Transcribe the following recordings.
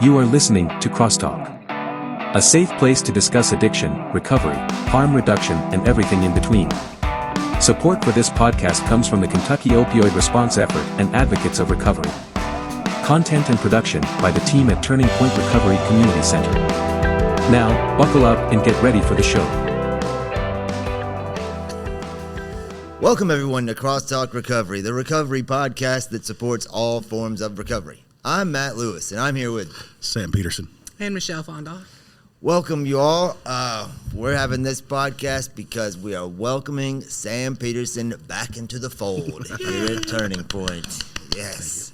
You are listening to CrossTalk, a safe place to discuss addiction, recovery, harm reduction, and everything in between. Support for this podcast comes from the Kentucky Opioid Response Effort and Advocates of Recovery. Content and production by the team at Turning Point Recovery Community Center. Now, buckle up and get ready for the show. Welcome everyone to CrossTalk Recovery, the recovery podcast that supports all forms of recovery. I'm Matt Lewis, and I'm here with Sam Peterson and Michelle Fonda. Welcome you all. We're having this podcast because we are welcoming Sam Peterson back into the fold here at Turning Point. Yes.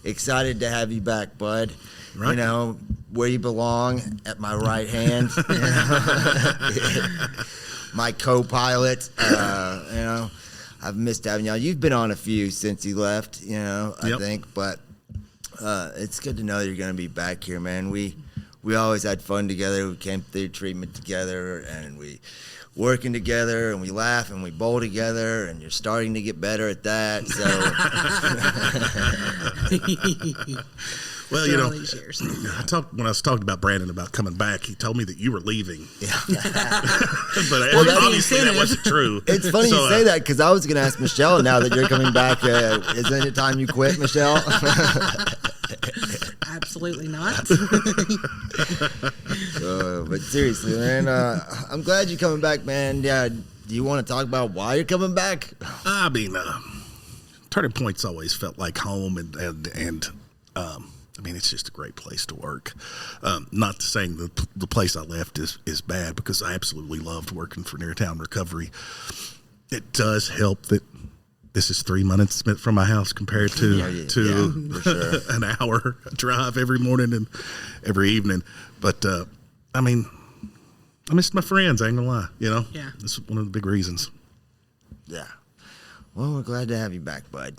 Excited to have you back, bud. Right. You know, where you belong, at my right hand. My co-pilot. I've missed having you on. You've been on a few since you left, I think, but it's good to know you're going to be back here, man. We always had fun together. We came through treatment together, and we working together, and we laugh, and we bowl together, and you're starting to get better at that. So, well, when I was talking about Brandon about coming back, he told me that you were leaving. Yeah. But obviously that wasn't true. It's funny you say that because I was going to ask Michelle now that you're coming back. Isn't it time you quit, Michelle? Absolutely not. But seriously, man, I'm glad you're coming back, man. Yeah, do you want to talk about why you're coming back? I mean, Turning Point's always felt like home, and I mean, it's just a great place to work. Not saying the place I left is bad, because I absolutely loved working for Neartown Recovery. It does help that this is 3 minutes from my house compared to for sure. An hour drive every morning and every evening. But, I mean, I missed my friends, I ain't gonna lie, Yeah. This is one of the big reasons. Yeah. Well, we're glad to have you back, bud.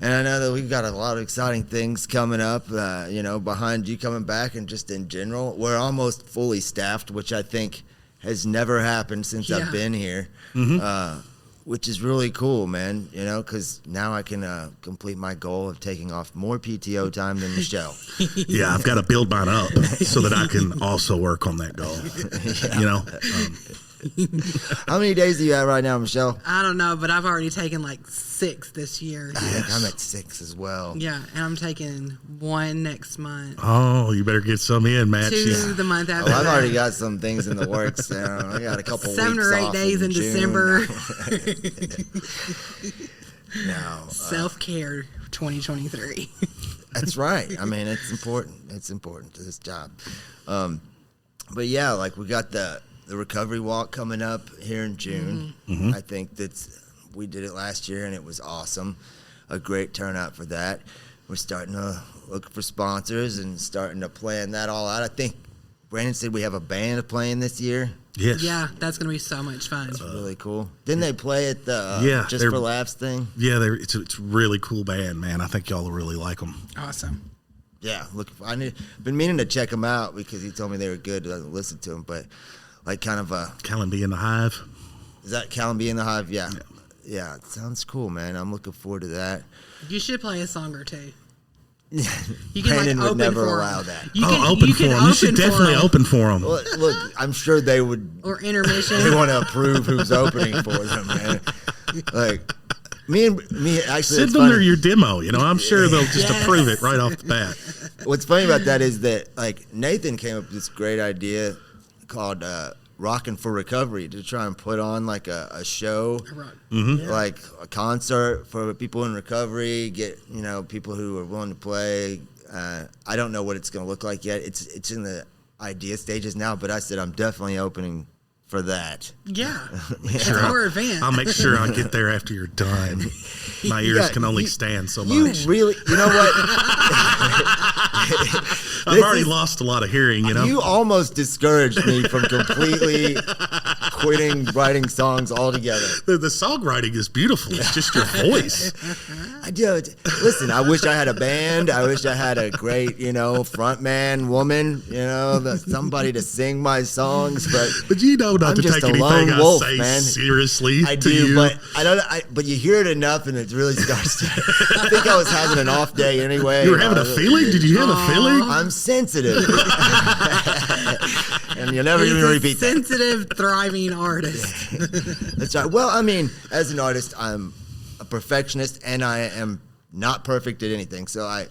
And I know that we've got a lot of exciting things coming up, behind you coming back, and just in general. We're almost fully staffed, which I think has never happened since I've been here. Mm-hmm. Which is really cool, man, because now I can complete my goal of taking off more PTO time than Michelle. Yeah, I've got to build mine up so that I can also work on that goal, How many days do you have right now, Michelle? I don't know, but I've already taken like 6 this year. I think I'm at 6 as well. Yeah, and I'm taking 1 next month. Oh, you better get some in, Matt. 2 the month after. I've already got some things in the works. I got a couple 7 weeks or 8 off days in December. No, self-care 2023. That's right. I mean, it's important. It's important to this job. But yeah, like we got the recovery walk coming up here in June. Mm-hmm. I think we did it last year and it was awesome. A great turnout for that. We're starting to look for sponsors and starting to plan that all out. I think Brandon said we have a band playing this year. Yes. Yeah, that's going to be so much fun. That's really cool. Didn't they play at the Just for Laughs thing? Yeah, it's a really cool band, man. I think y'all will really like them. Awesome. Yeah, been meaning to check them out because he told me they were good to listen to them, but like kind of a... Callum in the Hive. Is that Callum in the Hive? Yeah. Yeah, it sounds cool, man. I'm looking forward to that. You should play a song or two. You can Brandon would never allow that. Open for them. You should definitely open for them. Look, I'm sure they would. Or intermission. They want to approve who's opening for them, man. Like me, actually. Send them your demo. I'm sure they'll just approve it right off the bat. What's funny about that is that like Nathan came up with this great idea called Rockin' for Recovery to try and put on like a show, like a concert for people in recovery, get people who are willing to play. I don't know what it's going to look like yet. It's in the idea stages now, but I said I'm definitely opening for that. Yeah, it's our event. I'll make sure I get there after you're done. My ears can only stand so much. You know what? I've already lost a lot of hearing, You almost discouraged me from completely quitting writing songs altogether. The songwriting is beautiful. It's just your voice. I do. Listen, I wish I had a band. I wish I had a great, front man, woman, somebody to sing my songs. But you know not I'm to just take a anything lone I wolf, say man. seriously. I to do, you. but I don't. But you hear it enough, and it really starts to. I think I was having an off day anyway. You were having a feeling? Did you have a feeling? I'm sensitive, and you'll never He's even a repeat that. sensitive, thriving artist. That's right. Well, I mean, as an artist, I'm a perfectionist, and I am not perfect at anything. So I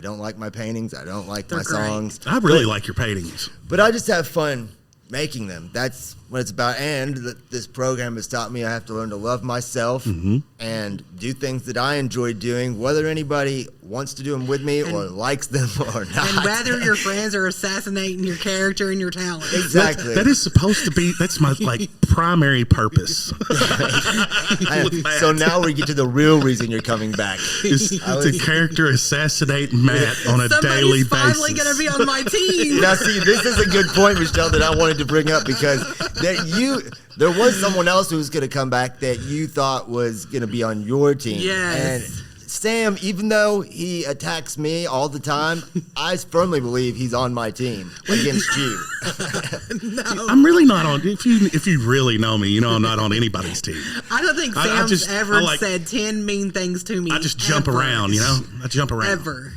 don't like my paintings. I don't like They're my great. songs. I really like your paintings. But I just have fun making them. That's what it's about. And this program has taught me I have to learn to love myself and do things that I enjoy doing, whether anybody wants to do them with me or likes them or not. And whether your friends are assassinating your character and your talent. Exactly. That is supposed to be, that's my primary purpose. So now we get to the real reason you're coming back. Is to character assassinate Matt on a daily Somebody's basis. finally going to be on my team. Now, see, this is a good point, Michelle, that I wanted to bring up because there was someone else who was going to come back that you thought was going to be on your team. Yes. And Sam, even though he attacks me all the time, I firmly believe he's on my team against you. I'm really not on. If you really know me, you know I'm not on anybody's team. I don't think Sam's ever said 10 mean things to me. I just jump around, I jump around. Ever.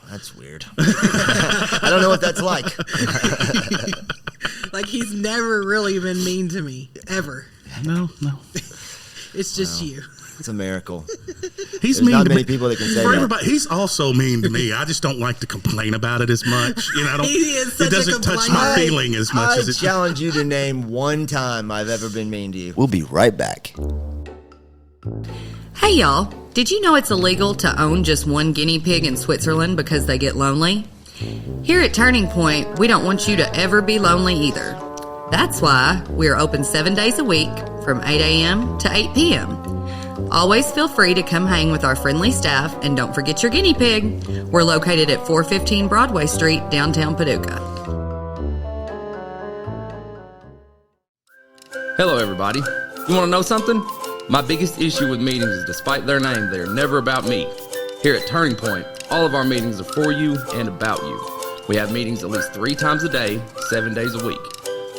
That's weird. I don't know what that's like. Like, he's never really been mean to me. Ever. No. It's just you. It's a miracle. He's There's mean not to many me. people that can say For that. everybody, he's also mean to me. I just don't like to complain about it as much. I don't. He is such It doesn't a touch complainer. my feeling as much I as it. challenge you to name one time I've ever been mean to you. We'll be right back. Hey y'all, did you know it's illegal to own just one guinea pig in Switzerland because they get lonely? Here at Turning Point, we don't want you to ever be lonely either. That's why we are open 7 days a week from 8 a.m. to 8 p.m. Always feel free to come hang with our friendly staff, and don't forget your guinea pig. We're located at 415 Broadway Street, downtown Paducah. Hello, everybody. You want to know something? My biggest issue with meetings is despite their name, they are never about me. Here at Turning Point, all of our meetings are for you and about you. We have meetings at least 3 times a day, 7 days a week.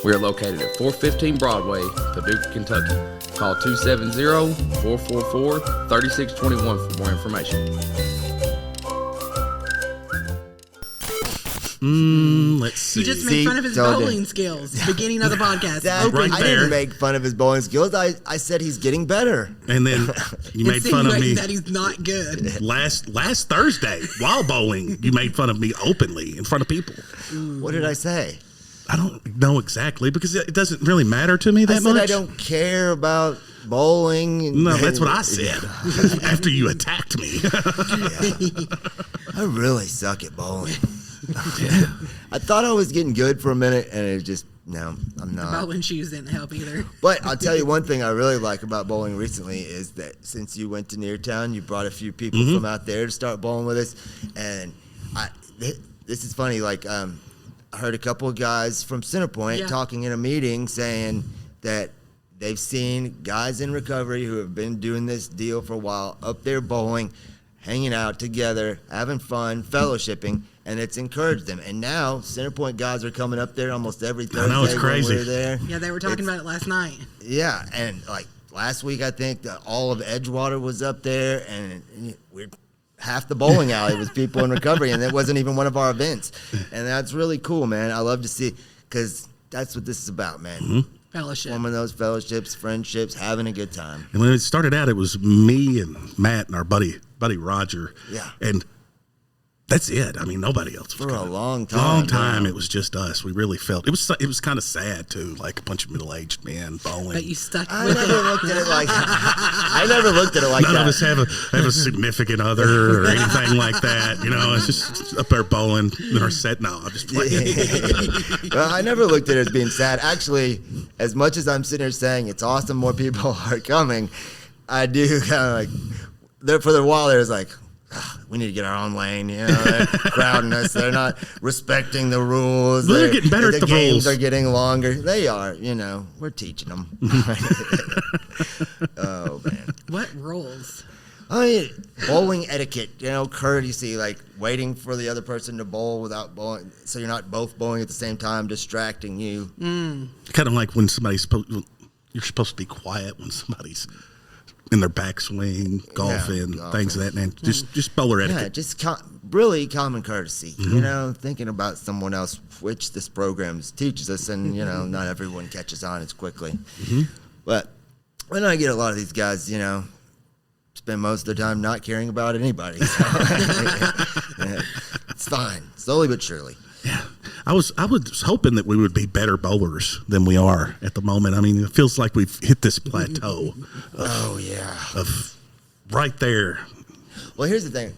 We are located at 415 Broadway, Paducah, Kentucky. Call 270-444-3621 for more information. Let's see. You just made fun of his told bowling skills. Beginning of the podcast. Right I there. didn't make fun of his bowling skills. I said he's getting better. And then you made fun of me Insinuating that he's not good. last Thursday while bowling. You made fun of me openly in front of people. What did I say? I don't know exactly because it doesn't really matter to me that I said much. I don't care about bowling. No, that's what I said after you attacked me. I really suck at bowling. I thought I was getting good for a minute, and it just, no, I'm not. Bowling shoes didn't help either. But I'll tell you one thing I really like about bowling recently is that since you went to Neartown, you brought a few people from out there to start bowling with us. And this is funny, like, I heard a couple of guys from Centerpoint talking in a meeting saying that they've seen guys in recovery who have been doing this deal for a while up there bowling, hanging out together, having fun, fellowshipping, and it's encouraged them. And now Centerpoint guys are coming up there almost every Thursday. I know, it's crazy. When we're there. Yeah, they were talking about it last night. Yeah, and like last week, I think all of Edgewater was up there, and half the bowling alley was people in recovery, and it wasn't even one of our events. And that's really cool, man. I love to see, because that's what this is about, man. Fellowship. Forming those fellowships, friendships, having a good time. And when it started out, it was me and Matt and our buddy Roger. Yeah. And that's it. I mean, nobody else was For a coming. long time. Long time. man. It was just us. We really felt it was kind of sad too, like a bunch of middle-aged men bowling. But you stuck I with never it. looked at it like I never looked at it like None that. of us have a significant other or anything like that. It's just up there bowling in our set. No, I'm just playing. Well, I never looked at it as being sad. Actually, as much as I'm sitting here saying it's awesome more people are coming, I do kind of like, there for a while there was like, we need to get our own lane. You know, they're crowding us. They're not respecting the rules. They're getting better at the games rules. are getting longer. They are. You know, we're teaching them. Oh man, What rules? I mean, bowling etiquette. You know, courtesy, like waiting for the other person to bowl without bowling, so you're not both bowling at the same time, distracting you. Kind of like when you're supposed to be quiet when somebody's in their backswing, golfing, things of that nature. Just bowler etiquette. Yeah, just really common courtesy. You know, thinking about someone else, which this program teaches us, and you know, not everyone catches on as quickly. But when I get a lot of these guys, you know, spend most of their time not caring about anybody. So, it's fine, slowly but surely. Yeah, I was hoping that we would be better bowlers than we are at the moment. I mean, it feels like we've hit this plateau. Of right there. Well, here's the thing.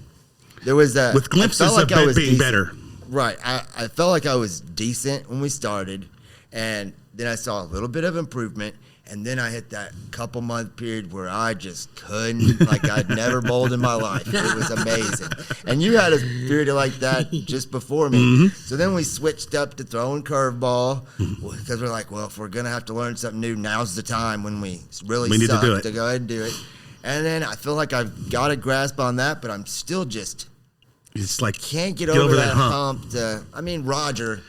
There was with glimpses of being better. Right. I felt like I was decent when we started, and then I saw a little bit of improvement, and then I hit that couple month period where I just couldn't, like I'd never bowled in my life. It was amazing. And you had a period like that just before me. So then we switched up to throwing curveball because we're like, well, if we're going to have to learn something new, now's the time when we really suck to go ahead and do it. And then I feel like I've got a grasp on that, but I'm still just can't get over that hump. I mean, Roger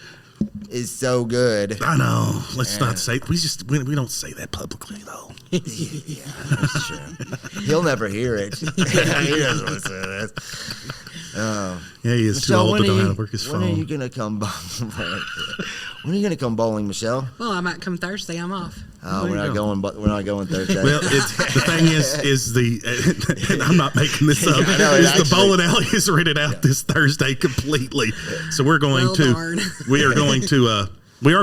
is so good. I know. Let's not say we don't say that publicly though. Yeah, that's true. He'll never hear it. He doesn't want to say this. Yeah, he is too old to know how to work his phone. When are you gonna come bowling? When are you gonna come bowling, Michelle? Well, I might come Thursday. I'm off. Oh, we're not going Thursday. Well, the thing is and I'm not making this up. The bowling alley is rented out this Thursday completely. So we're going we are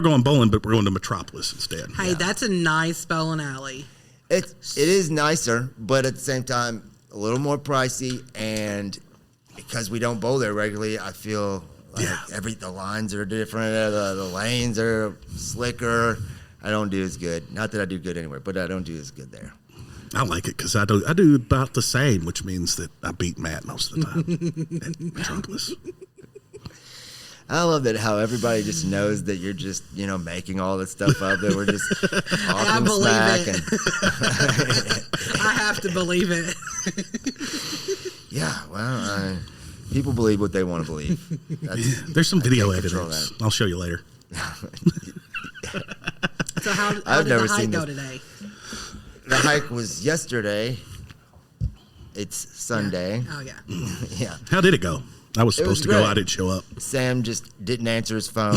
going bowling, but we're going to Metropolis instead. Hey, that's a nice bowling alley. It is nicer, but at the same time a little more pricey, and because we don't bowl there regularly, I feel like the lines are different, the lanes are slicker. I don't do as good. Not that I do good anywhere, but I don't do as good there. I like it because I do about the same, which means that I beat Matt most of the time at Metropolis. I love that how everybody just knows that you're just, you know, making all this stuff up, that we're just talking smack. I have to believe it. Yeah, well, people believe what they want to believe. There's some video evidence. I'll show you later. So how did the hike go today? The hike was yesterday. It's Sunday. Oh, yeah. Yeah. How did it go? I was supposed to go. I didn't show up. Sam just didn't answer his phone.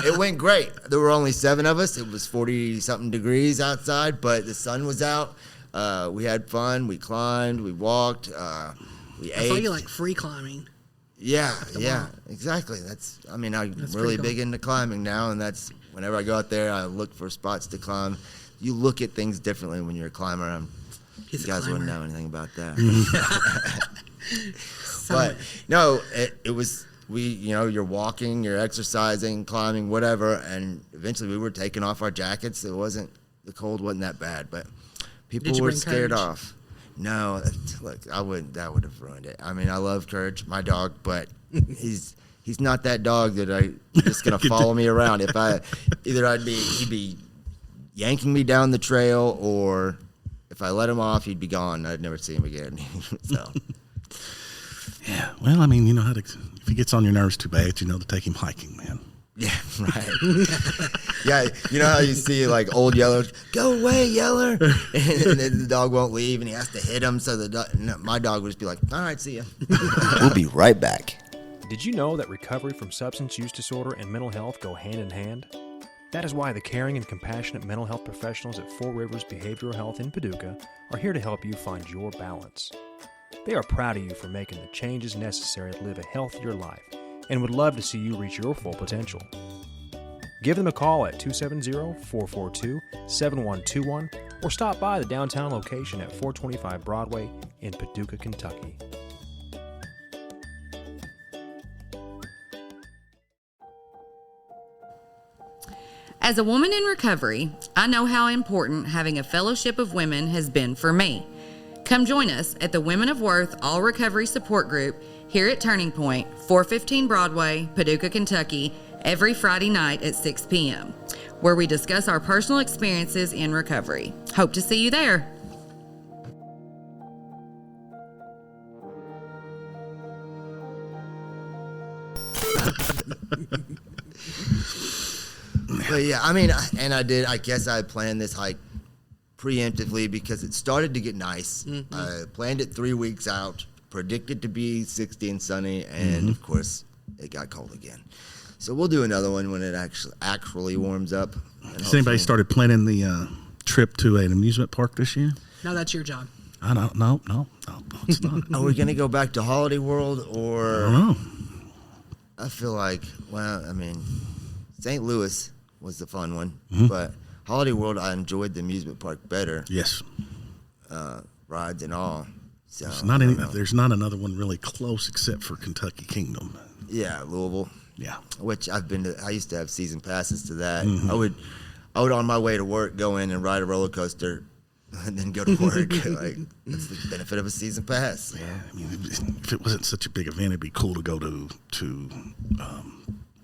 It went great. There were only 7 of us. It was 40-something degrees outside, but the sun was out. We had fun. We climbed. We walked. We ate. I saw you like free climbing. Yeah, exactly. I'm really big into climbing now, and that's whenever I go out there, I look for spots to climb. You look at things differently when you're a climber. You guys wouldn't know anything about that. But no, it was you're walking, you're exercising, climbing, whatever, and eventually we were taking off our jackets. The cold wasn't that bad, but people were scared off. No, look, that would have ruined it. I mean, I love Courage, my dog, but he's not that dog that just gonna follow me around. He'd be yanking me down the trail, or if I let him off, he'd be gone. I'd never see him again. So. Yeah, well, I mean, you know how if he gets on your nerves too bad, you know to take him hiking, man. Yeah, right. Yeah, you know how you see like old Yeller, go away, Yeller, and then the dog won't leave, and he has to hit him. So my dog would just be like, all right, see ya. We'll be right back. Did you know that recovery from substance use disorder and mental health go hand in hand? That is why the caring and compassionate mental health professionals at Four Rivers Behavioral Health in Paducah are here to help you find your balance. They are proud of you for making the changes necessary to live a healthier life and would love to see you reach your full potential. Give them a call at 270-442-7121 or stop by the downtown location at 425 Broadway in Paducah, Kentucky. As a woman in recovery, I know how important having a fellowship of women has been for me. Come join us at the Women of Worth All Recovery Support Group here at Turning Point, 415 Broadway, Paducah, Kentucky, every Friday night at 6 p.m., where we discuss our personal experiences in recovery. Hope to see you there. But yeah, I mean, I guess I planned this hike preemptively because it started to get nice. I planned it 3 weeks out, predicted to be 60 and sunny, and of course, it got cold again. So we'll do another one when it actually warms up. Has anybody started planning the trip to an amusement park this year? No, that's your job. I don't. No, it's not. Are we going to go back to Holiday World or? I don't know. I feel like, well, I mean, St. Louis was the fun one, but Holiday World, I enjoyed the amusement park better. Yes. Rides and all. So There's not another one really close except for Kentucky Kingdom. Yeah, Louisville. Yeah. Which I've been to. I used to have season passes to that. I would on my way to work go in and ride a roller coaster, and then go to work. Like that's the benefit of a season pass. Yeah. I mean, if it wasn't such a big event, it'd be cool to go to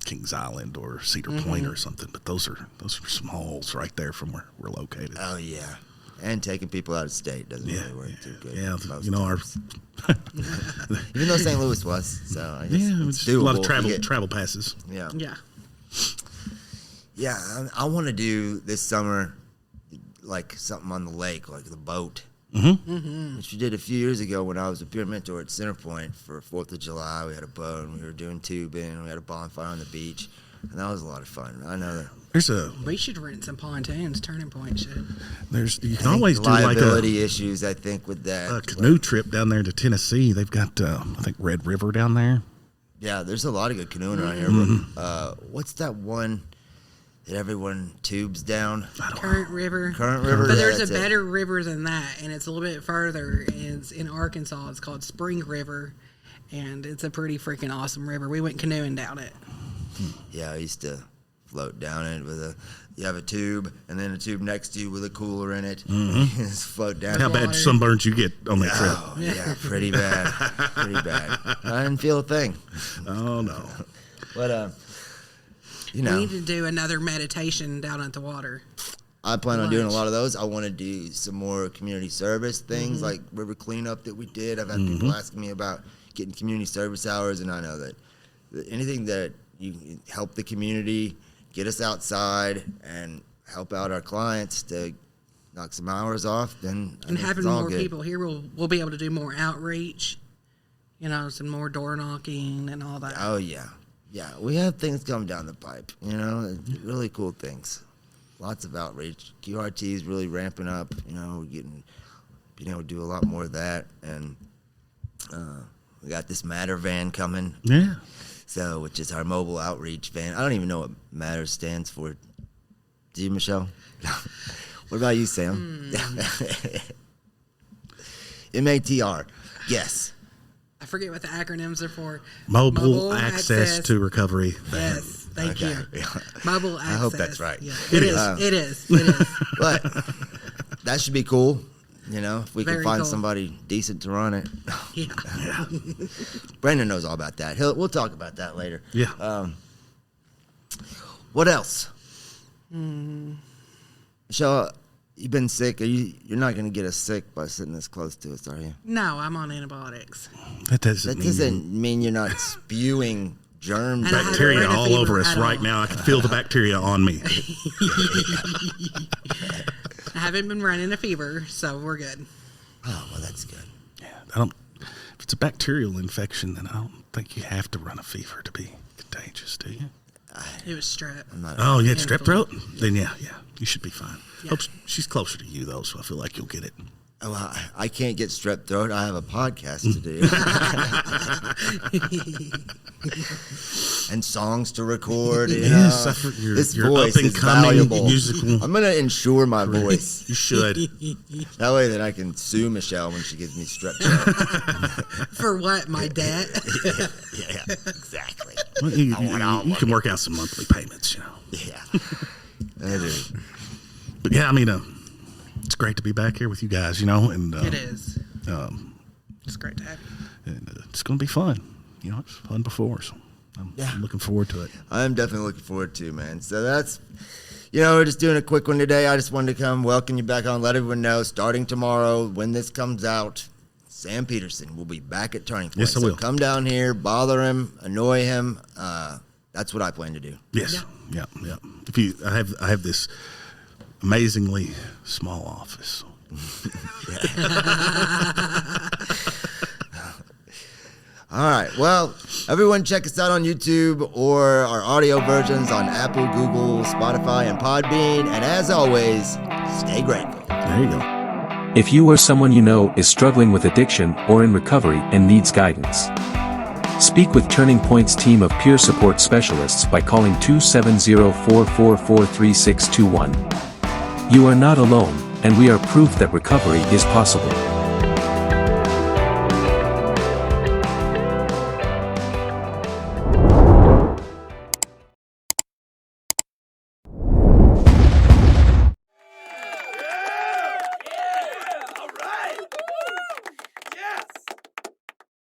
Kings Island or Cedar Point or something. But those are some hauls right there from where we're located. Oh yeah. And taking people out of state doesn't really work too good. Yeah, even though St. Louis was, so I guess it's a lot of doable travel passes. Yeah. I want to do this summer like something on the lake, like the boat, which we did a few years ago when I was a peer mentor at Centerpoint for 4th of July. We had a boat and we were doing tubing. We had a bonfire on the beach, and that was a lot of fun. I know that. We should rent some pontoons. Turning Point should. You can always do liability issues. I think with that a canoe trip down there to Tennessee. They've got I think Red River down there. Yeah, there's a lot of good canoeing around here. But, what's that one that everyone tubes down? Current River. But there's a better river than that, and it's a little bit further. It's in Arkansas. It's called Spring River, and it's a pretty freaking awesome river. We went canoeing down it. Yeah, I used to float down it with you have a tube and then a tube next to you with a cooler in it. Just float down. How bad sunburns you get on that trip? Oh, yeah, pretty bad. I didn't feel a thing. Oh no. But we need to do another meditation down at the water. I plan on doing a lot of those. I want to do some more community service things like river cleanup that we did. I've had people asking me about getting community service hours, and I know that anything that you help the community, get us outside, and help out our clients to knock some hours off, then and having more people here, we'll be able to do more outreach, some more door knocking and all that. Oh yeah, we have things coming down the pipe, really cool things, lots of outreach. QRT is really ramping up, we're being able to do a lot more of that, and we got this Matter van coming. Yeah. So, which is our mobile outreach van. I don't even know what Matter stands for. Do you, Michelle? What about you, Sam? MATR. Yes. I forget what the acronyms are for. Mobile access to recovery van. Yes, thank you. Mobile access. I hope that's right. Yeah. It is. But that should be cool. If we can find cool. somebody decent to run it. Yeah. Brandon knows all about that. We'll talk about that later. Yeah. What else? Michelle, you've been sick. You're not going to get us sick by sitting this close to us, are you? No, I'm on antibiotics. That doesn't mean you're not spewing germs. Bacteria all over us right now. I can feel the bacteria on me. I haven't been running a fever, so we're good. Oh, well, that's good. Yeah, if it's a bacterial infection, then I don't think you have to run a fever to be contagious, do you? It was strep. Oh, you had strep throat? Then yeah, you should be fine. Yeah. Hope she's closer to you, though, so I feel like you'll get it. Oh, I can't get strep throat. I have a podcast to do. And songs to record. Yes, this your voice is valuable. Musical. I'm going to insure my voice. You should. That way then I can sue Michelle when she gives me strep throat. For what? My debt? Yeah, exactly. Well, you can work out some monthly payments, Yeah. I do. But yeah, I mean, it's great to be back here with you guys, and it is. It's great to have you. And it's going to be fun. It's fun before, so I'm looking forward to it. I'm definitely looking forward to it, man. So that's, we're just doing a quick one today. I just wanted to come welcome you back on, let everyone know, starting tomorrow, when this comes out, Sam Peterson will be back at Turning Point. Yes, I will. So come down here, bother him, annoy him. That's what I plan to do. Yes, yeah. I have this amazingly small office. All right. Well, everyone check us out on YouTube or our audio versions on Apple, Google, Spotify, and Podbean. And as always, stay grateful. There you go. If you or someone you know is struggling with addiction or in recovery and needs guidance, speak with Turning Point's team of peer support specialists by calling 270-444-3621. You are not alone, and we are proof that recovery is possible.